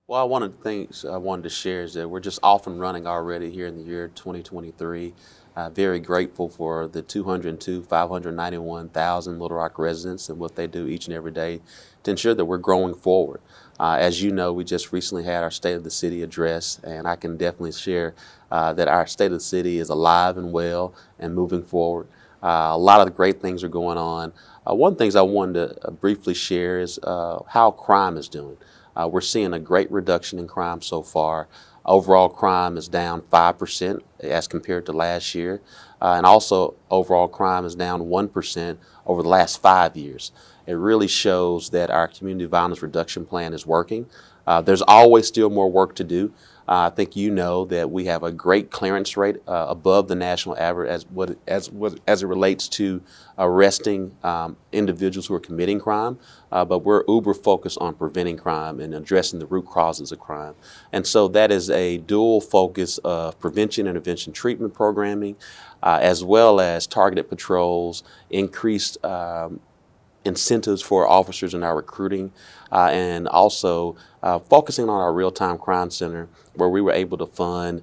Well, one of the things I wanted to share is that we're just off and running already here in the year 2023. Very grateful for the 202, 591,000 Little Rock residents and what they do each and every day to ensure that we're growing forward. As you know, we just recently had our State of the City address, and I can definitely share that our State of the City is alive and well and moving forward. A lot of the great things are going on. One of the things I wanted to briefly share is how crime is doing. We're seeing a great reduction in crime so far. Overall crime is down 5% as compared to last year. And also overall crime is down 1% over the last 5 years. It really shows that our community violence reduction plan is working. There's always still more work to do. I think you know that we have a great clearance rate above the national average as it relates to arresting individuals who are committing crime, but we're uber focused on preventing crime and addressing the root causes of crime. And so that is a dual focus of prevention, intervention, treatment programming, as well as targeted patrols, increased incentives for officers in our recruiting, and also focusing on our real-time crime center, where we were able to fund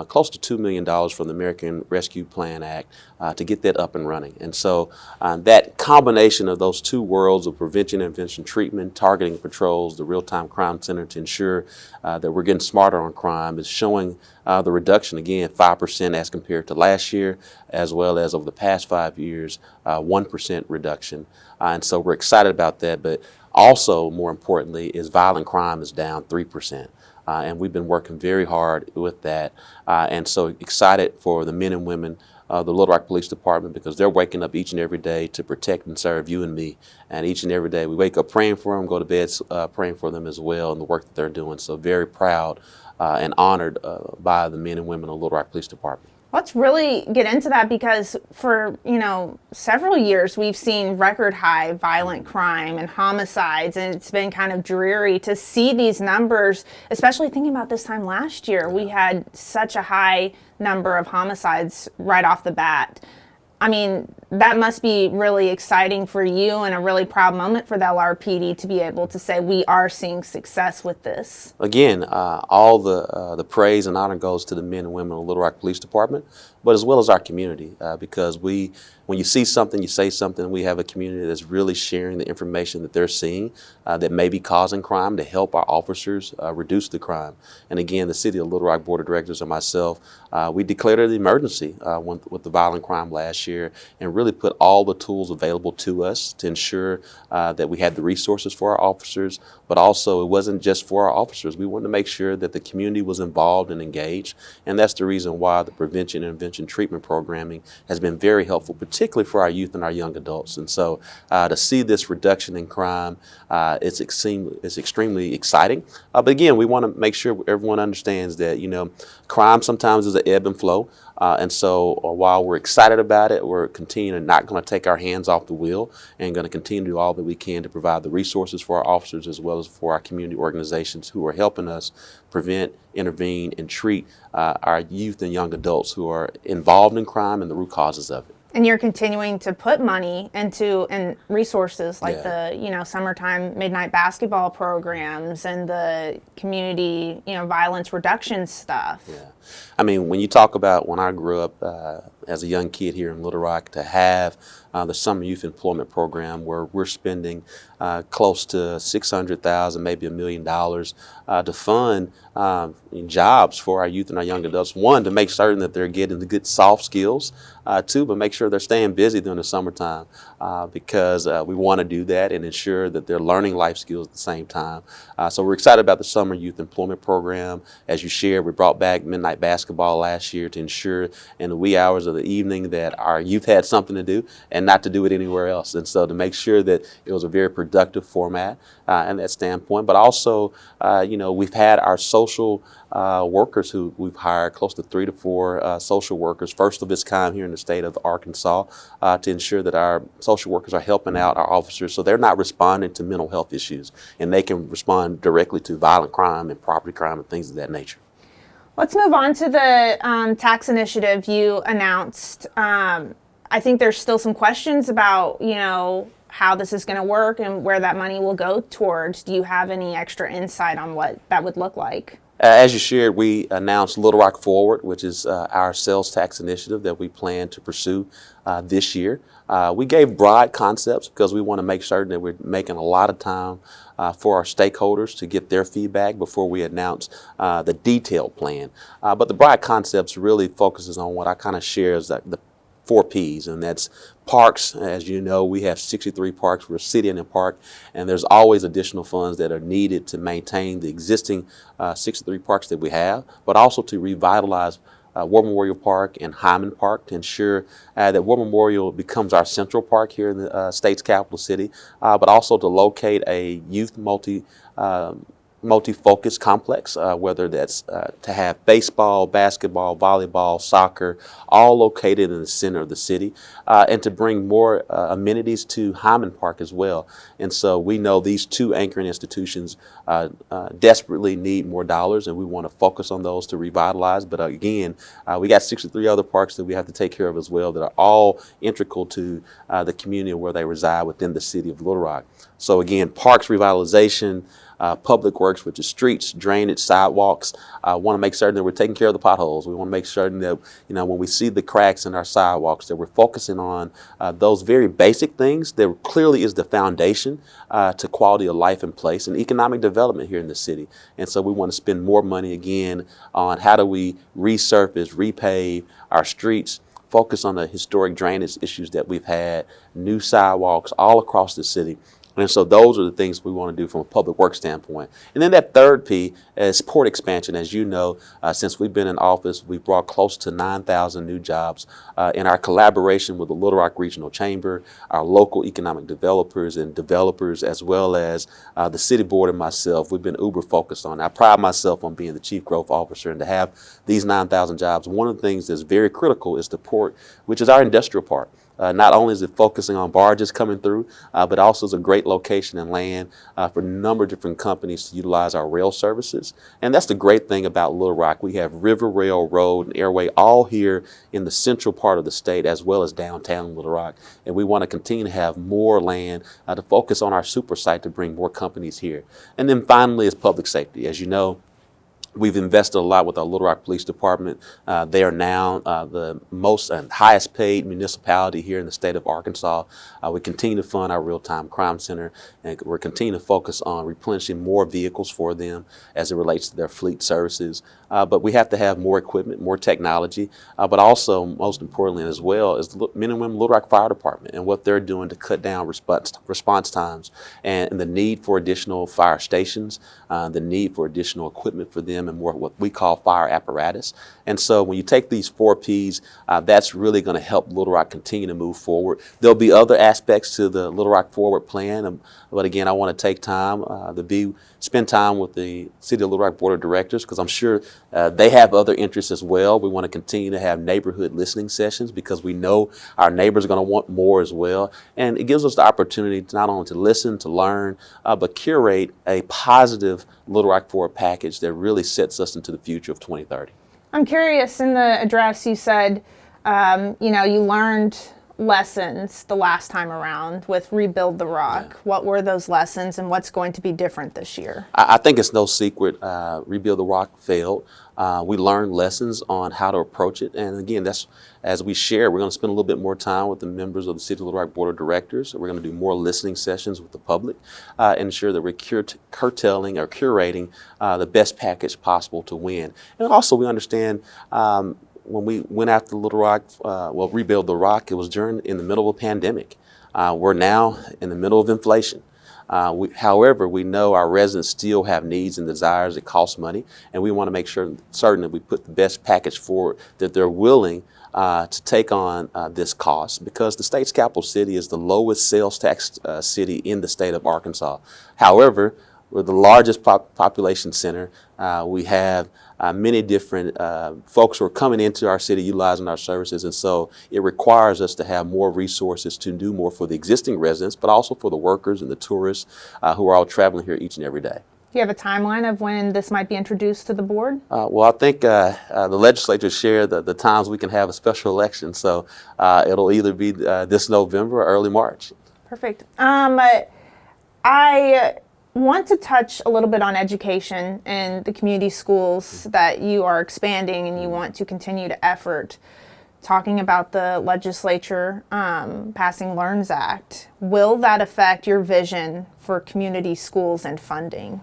close to $2 million from the American Rescue Plan Act to get that up and running. And so that combination of those two worlds of prevention, intervention, treatment, targeting patrols, the real-time crime center to ensure that we're getting smarter on crime is showing the reduction, again, 5% as compared to last year, as well as over the past 5 years, 1% reduction. And so we're excited about that, but also, more importantly, is violent crime is down 3%. And we've been working very hard with that. And so excited for the men and women of the Little Rock Police Department, because they're waking up each and every day to protect and serve you and me. And each and every day we wake up praying for them, go to bed praying for them as well, and the work that they're doing. So very proud and honored by the men and women of the Little Rock Police Department. Let's really get into that, because for, several years we've seen record high violent crime and homicides, and it's been kind of dreary to see these numbers, especially thinking about this time last year. We had such a high number of homicides right off the bat. I mean, that must be really exciting for you and a really proud moment for the LRPD to be able to say we are seeing success with this. Again, all the praise and honor goes to the men and women of the Little Rock Police Department, but as well as our community, because when you see something, you say something. We have a community that's really sharing the information that they're seeing that may be causing crime to help our officers reduce the crime. And again, the City of Little Rock Board of Directors and myself, we declared an emergency with the violent crime last year, and really put all the tools available to us to ensure that we had the resources for our officers, but also it wasn't just for our officers. We wanted to make sure that the community was involved and engaged, and that's the reason why the prevention, intervention, treatment programming has been very helpful, particularly for our youth and our young adults. And so to see this reduction in crime, it's extremely exciting. But again, we want to make sure everyone understands that, crime sometimes is an ebb and flow. And so while we're excited about it, we're not going to take our hands off the wheel, and going to continue to do all that we can to provide the resources for our officers as well as for our community organizations who are helping us prevent, intervene, and treat our youth and young adults who are involved in crime and the root causes of it. And you're continuing to put money into and resources like the summertime midnight basketball programs and the community violence reduction stuff. Yeah, I mean, when you talk about when I grew up as a young kid here in Little Rock, to have the Summer Youth Employment Program, where we're spending close to $600,000, maybe $1 million to fund jobs for our youth and our young adults. One, to make certain that they're getting the good soft skills. Two, but make sure they're staying busy during the summertime, because we want to do that and ensure that they're learning life skills at the same time. So we're excited about the Summer Youth Employment Program. As you shared, we brought back midnight basketball last year to ensure in the wee hours of the evening that our youth had something to do and not to do it anywhere else. And so to make sure that it was a very productive format in that standpoint. But also, we've had our social workers who we've hired, close to 3 to 4 social workers, first of its kind here in the state of Arkansas, to ensure that our social workers are helping out our officers so they're not responding to mental health issues, and they can respond directly to violent crime and property crime and things of that nature. Let's move on to the tax initiative you announced. I think there's still some questions about, how this is going to work and where that money will go towards. Do you have any extra insight on what that would look like? As you shared, we announced Little Rock Forward, which is our sales tax initiative that we plan to pursue this year. We gave broad concepts because we want to make certain that we're making a lot of time for our stakeholders to get their feedback before we announce the detailed plan. But the broad concepts really focuses on what I kind of share as the 4 Ps, and that's parks. As you know, we have 63 parks. We're a city in a park, and there's always additional funds that are needed to maintain the existing 63 parks that we have, but also to revitalize War Memorial Park and Hyman Park to ensure that War Memorial becomes our central park here in the state's capital city, but also to locate a youth multi-focus complex, whether that's to have baseball, basketball, volleyball, soccer, all located in the center of the city, and to bring more amenities to Hyman Park as well. And so we know these 2 anchoring institutions desperately need more dollars, and we want to focus on those to revitalize. But again, we got 63 other parks that we have to take care of as well that are all integral to the community where they reside within the city of Little Rock. So again, parks revitalization, public works, which is streets, drainage, sidewalks. Want to make certain that we're taking care of the potholes. We want to make certain that, when we see the cracks in our sidewalks, that we're focusing on those very basic things that clearly is the foundation to quality of life and place and economic development here in the city. And so we want to spend more money again on how do we resurface, repave our streets, focus on the historic drainage issues that we've had, new sidewalks all across the city. And so those are the things we want to do from a public works standpoint. And then that 3rd P is port expansion. As you know, since we've been in office, we've brought close to 9,000 new jobs in our collaboration with the Little Rock Regional Chamber, our local economic developers and developers, as well as the city board and myself. We've been uber focused on it. I pride myself on being the chief growth officer, and to have these 9,000 jobs, one of the things that's very critical is the port, which is our industrial park. Not only is it focusing on barges coming through, but also is a great location and land for a number of different companies to utilize our rail services. And that's the great thing about Little Rock. We have River Rail, Road, and Airway all here in the central part of the state, as well as downtown Little Rock. And we want to continue to have more land to focus on our super site to bring more companies here. And then finally is public safety. As you know, we've invested a lot with our Little Rock Police Department. They are now the most and highest paid municipality here in the state of Arkansas. We continue to fund our real-time crime center, and we're continuing to focus on replenishing more vehicles for them as it relates to their fleet services. But we have to have more equipment, more technology, but also, most importantly as well, is the men and women Little Rock Fire Department and what they're doing to cut down response times and the need for additional fire stations, the need for additional equipment for them, and more what we call fire apparatus. And so when you take these 4 Ps, that's really going to help Little Rock continue to move forward. There'll be other aspects to the Little Rock Forward plan, but again, I want to take time to spend time with the City of Little Rock Board of Directors, because I'm sure they have other interests as well. We want to continue to have neighborhood listening sessions because we know our neighbors are going to want more as well. And it gives us the opportunity to not only to listen, to learn, but curate a positive Little Rock Forward package that really sets us into the future of 2030. I'm curious, in the address you said, you learned lessons the last time around with Rebuild the Rock. Yeah. What were those lessons, and what's going to be different this year? I think it's no secret Rebuild the Rock failed. We learned lessons on how to approach it. And again, that's as we share, we're going to spend a little bit more time with the members of the City of Little Rock Board of Directors. We're going to do more listening sessions with the public, ensure that we're curtailing or curating the best package possible to win. And also we understand when we went after Little Rock, Rebuild the Rock, it was in the middle of a pandemic. We're now in the middle of inflation. However, we know our residents still have needs and desires that cost money, and we want to make certain that we put the best package forward, that they're willing to take on this cost, because the state's capital city is the lowest sales tax city in the state of Arkansas. However, we're the largest population center. We have many different folks who are coming into our city utilizing our services, and so it requires us to have more resources to do more for the existing residents, but also for the workers and the tourists who are all traveling here each and every day. Do you have a timeline of when this might be introduced to the board? Well, I think the legislature shared the times we can have a special election, so it'll either be this November or early March. Perfect. I want to touch a little bit on education and the community schools that you are expanding and you want to continue to effort. Talking about the legislature passing LEARNS Act, will that affect your vision for community schools and funding?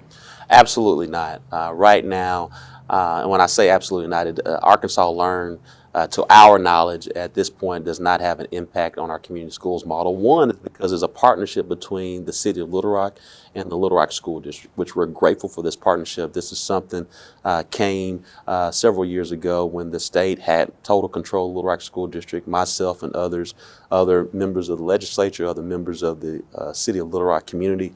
Absolutely not. Right now, and when I say absolutely not, Arkansas Learn, to our knowledge, at this point, does not have an impact on our community schools model. One is because there's a partnership between the City of Little Rock and the Little Rock School District, which we're grateful for this partnership. This is something came several years ago when the state had total control of Little Rock School District. Myself and other members of the legislature, other members of the City of Little Rock community,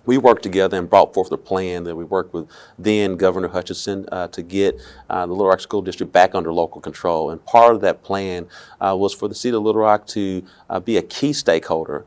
we worked together and brought forth a plan that we worked with then Governor Hutchinson to get the Little Rock School District back under local control. And part of that plan was for the City of Little Rock to be a key stakeholder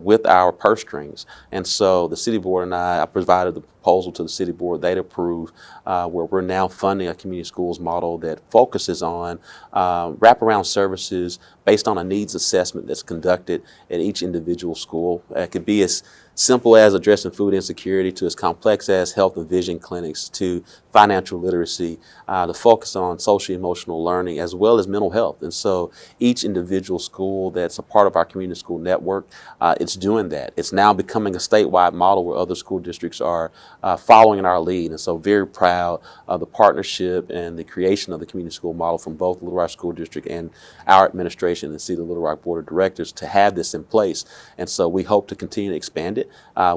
with our purse strings. And so the City Board and I provided the proposal to the City Board. They'd approve where we're now funding a community schools model that focuses on wraparound services based on a needs assessment that's conducted at each individual school. It could be as simple as addressing food insecurity to as complex as health and vision clinics to financial literacy, to focus on social emotional learning as well as mental health. And so each individual school that's a part of our community school network, it's doing that. It's now becoming a statewide model where other school districts are following in our lead. And so very proud of the partnership and the creation of the community school model from both Little Rock School District and our administration and City of Little Rock Board of Directors to have this in place. And so we hope to continue to expand it.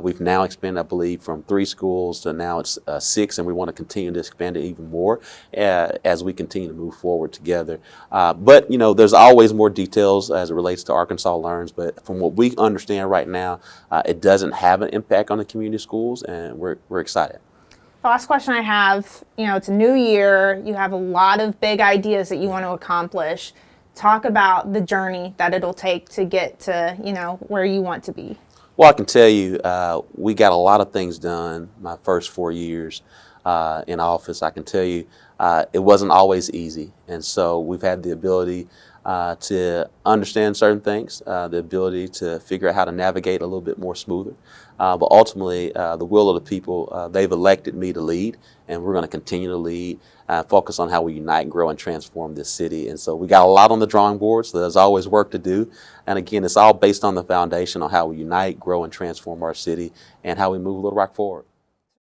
We've now expanded, I believe, from 3 schools to now it's 6, and we want to continue to expand it even more as we continue to move forward together. But, you know, there's always more details as it relates to Arkansas Learns, but from what we understand right now, it doesn't have an impact on the community schools, and we're excited. The last question I have, it's a new year. You have a lot of big ideas that you want to accomplish. Talk about the journey that it'll take to get to, where you want to be. Well, I can tell you, we got a lot of things done my first 4 years in office. I can tell you it wasn't always easy. And so we've had the ability to understand certain things, the ability to figure out how to navigate a little bit more smoother. But ultimately, the will of the people, they've elected me to lead, and we're going to continue to lead, focus on how we unite, grow, and transform this city. And so we got a lot on the drawing board, so there's always work to do. And again, it's all based on the foundation on how we unite, grow, and transform our city and how we move Little Rock forward.